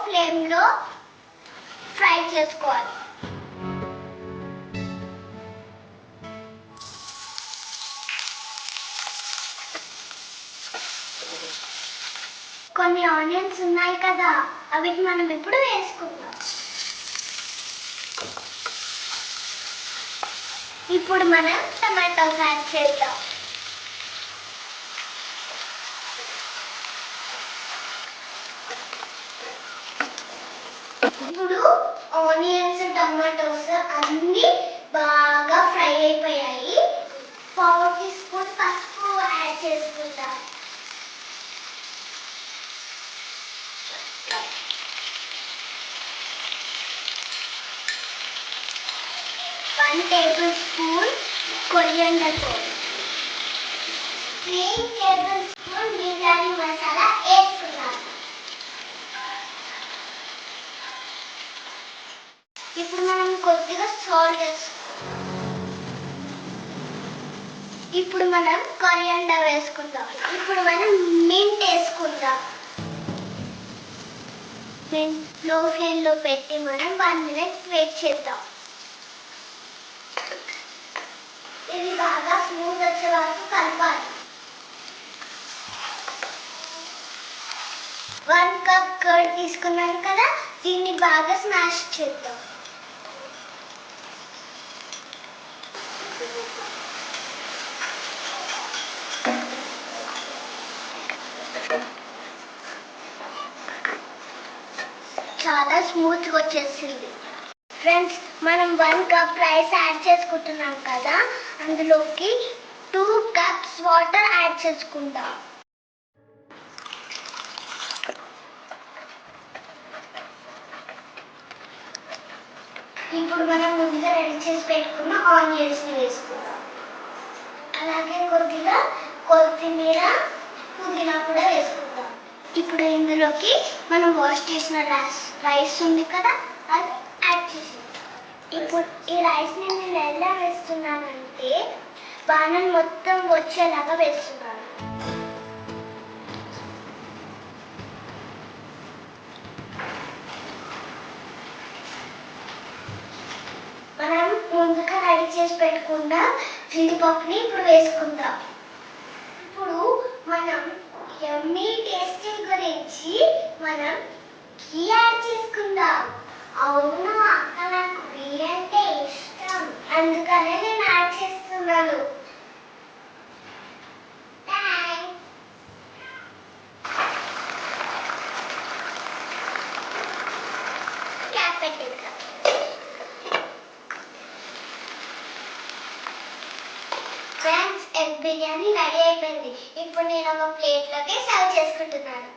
ఫ్లేమ్లో ఫ్రై చేసుకోవాలి. కొన్ని ఆనియన్స్ ఉన్నాయి కదా, అవి మనం ఇప్పుడు వేసుకుందాం. ఇప్పుడు మనం టమాటోస్ యాడ్ చేద్దాం. ఇప్పుడు ఆనియన్స్ టమాటోస్ అన్నీ బాగా ఫ్రై అయిపోయాయి. 1 టీ స్పూన్ పసుపు యాడ్ చేసుకుందాం. One tablespoon coriander powder. 3 tablespoon biryani masala వేసుకున్నాం. ఇప్పుడు మనం కొద్దిగా సాల్ట్ వేసుకుందాం. ఇప్పుడు మనం కొరియాండర్ వేసుకుందాం. ఇప్పుడు మనం మింట్ వేసుకుందాం. మింట్ లో ఫ్లేమ్లో పెట్టి మనం 1 minute వెయిట్ చేద్దాం. ఇది బాగా స్మూత్ వచ్చే వరకు కలపాలి. 1 కప్ కర్డ్ తీసుకున్నాను కదా, దీన్ని బాగా స్మాష్ చేద్దాం. చాలా స్మూత్గా వచ్చేసింది. ఫ్రెండ్స్, మనం 1 కప్ రైస్ యాడ్ చేసుకుంటున్నాం కదా, అందులోకి 2 కప్స్ వాటర్ యాడ్ చేసుకుందాం. ఇప్పుడు మనం ముందుగా రెడీ చేసి పెట్టుకున్న ఆనియన్స్ వేసుకుందాం. అలాగే కొద్దిగా కొత్తిమీర, పుదీనా కూడా వేసుకుందాం. ఇప్పుడు ఇందులోకి మనం వాష్ చేసిన రైస్ ఉంది కదా, అది యాడ్ చేసేద్దాం. ఇప్పుడు ఈ రైస్ నేను ఎలా వేస్తున్నానంటే బాణం మొత్తం వచ్చేలాగా వేస్తున్నాను. మనం ముందుగా రెడీ చేసి పెట్టుకున్న జీడిపప్పుని ఇప్పుడు వేసుకుందాం. ఇప్పుడు మనం యమ్మీ టేస్టీ గురించి మనం ఘీ యాడ్ చేసుకుందాం. అవును అక్క, నాకు ఘీ అంటే ఇష్టం, అందుకనే నేను యాడ్ చేస్తున్నాను. క్యాప్ పెట్టేద్దాం. ఫ్రెండ్స్, ఎగ్ బిర్యానీ రెడీ అయిపోయింది. ఇప్పుడు నేను ఒక ప్లేట్లోకి సర్వ్ చేసుకుంటున్నాను.